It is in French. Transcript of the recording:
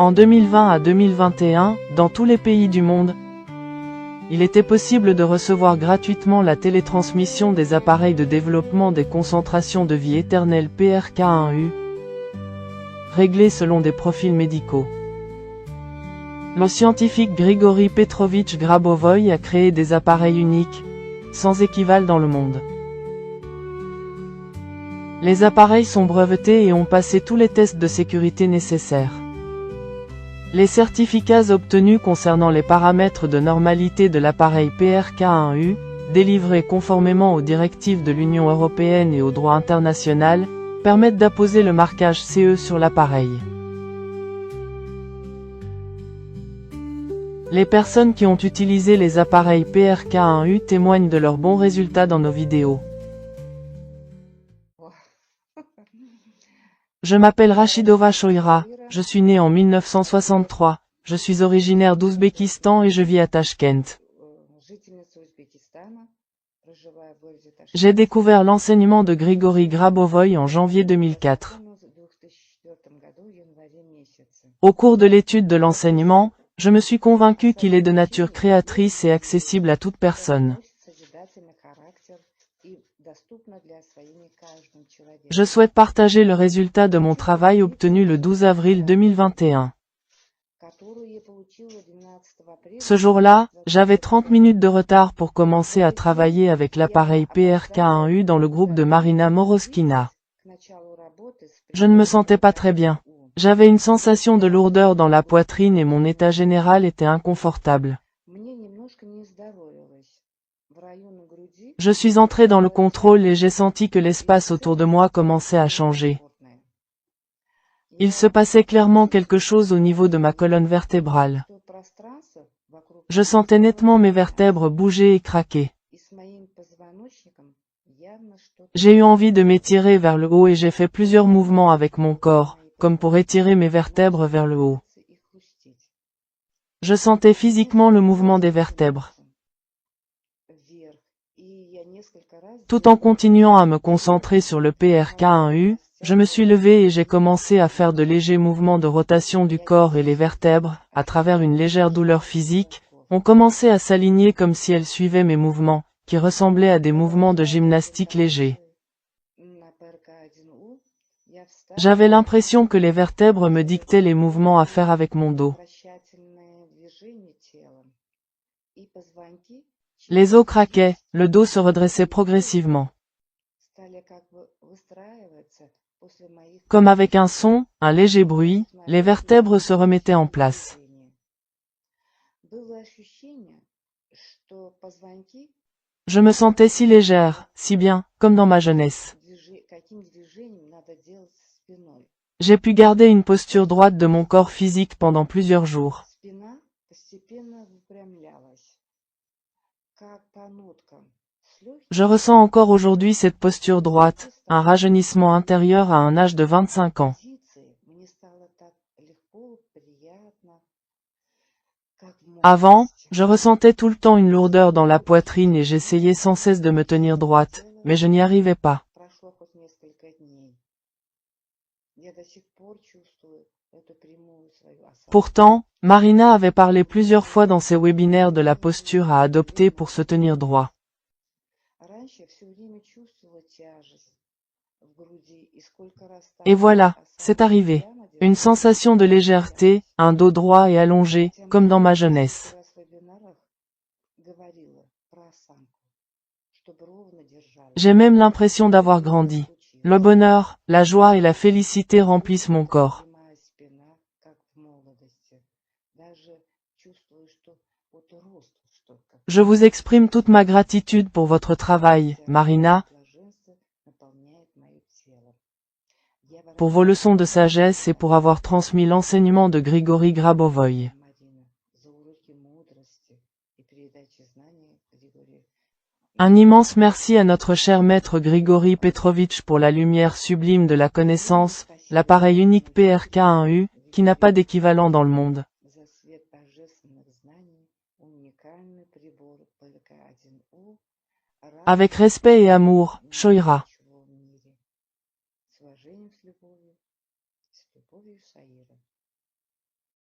En 2020 à 2021, dans tous les pays du monde, il était possible de recevoir gratuitement la télétransmission des appareils de développement des concentrations de vie éternelle PRK1U, réglés selon des profils médicaux. Le scientifique Grigori Petrovitch Grabovoï a créé des appareils uniques, sans équivalent dans le monde. Les appareils sont brevetés et ont passé tous les tests de sécurité nécessaires. Les certificats obtenus concernant les paramètres de normalité de l'appareil PRK1U, délivrés conformément aux directives de l'Union européenne et au droit international, permettent d'apposer le marquage CE sur l'appareil. Les personnes qui ont utilisé les appareils PRK1U témoignent de leurs bons résultats dans nos vidéos. Je m'appelle Rachidova Shoira, je suis née en 1963, je suis originaire d'Ouzbékistan et je vis à Tachkent. J'ai découvert l'enseignement de Grigori Grabovoï en janvier 2004. Au cours de l'étude de l'enseignement, je me suis convaincu qu'il est de nature créatrice et accessible à toute personne. Je souhaite partager le résultat de mon travail obtenu le 12 avril 2021. Ce jour-là, j'avais 30 minutes de retard pour commencer à travailler avec l'appareil PRK1U dans le groupe de Marina Moroskina. Je ne me sentais pas très bien. J'avais une sensation de lourdeur dans la poitrine et mon état général était inconfortable. Je suis entré dans le contrôle et j'ai senti que l'espace autour de moi commençait à changer. Il se passait clairement quelque chose au niveau de ma colonne vertébrale. Je sentais nettement mes vertèbres bouger et craquer. J'ai eu envie de m'étirer vers le haut et j'ai fait plusieurs mouvements avec mon corps, comme pour étirer mes vertèbres vers le haut. Je sentais physiquement le mouvement des vertèbres. Tout en continuant à me concentrer sur le PRK1U, je me suis levé et j'ai commencé à faire de légers mouvements de rotation du corps et les vertèbres, à travers une légère douleur physique, ont commencé à s'aligner comme si elles suivaient mes mouvements, qui ressemblaient à des mouvements de gymnastique légers. J'avais l'impression que les vertèbres me dictaient les mouvements à faire avec mon dos. Les os craquaient, le dos se redressait progressivement. Comme avec un son, un léger bruit, les vertèbres se remettaient en place. Je me sentais si légère, si bien, comme dans ma jeunesse. J'ai pu garder une posture droite de mon corps physique pendant plusieurs jours. Je ressens encore aujourd'hui cette posture droite, un rajeunissement intérieur à un âge de 25 ans. Avant, je ressentais tout le temps une lourdeur dans la poitrine et j'essayais sans cesse de me tenir droite, mais je n'y arrivais pas. Pourtant, Marina avait parlé plusieurs fois dans ses webinaires de la posture à adopter pour se tenir droit. Et voilà, c'est arrivé. Une sensation de légèreté, un dos droit et allongé, comme dans ma jeunesse. J'ai même l'impression d'avoir grandi. Le bonheur, la joie et la félicité remplissent mon corps. Je vous exprime toute ma gratitude pour votre travail, Marina, pour vos leçons de sagesse et pour avoir transmis l'enseignement de Grigori Grabovoï. Un immense merci à notre cher maître Grigori Petrovitch pour la lumière sublime de la connaissance, l'appareil unique PRK1U, qui n'a pas d'équivalent dans le monde. Avec respect et amour, Shoira.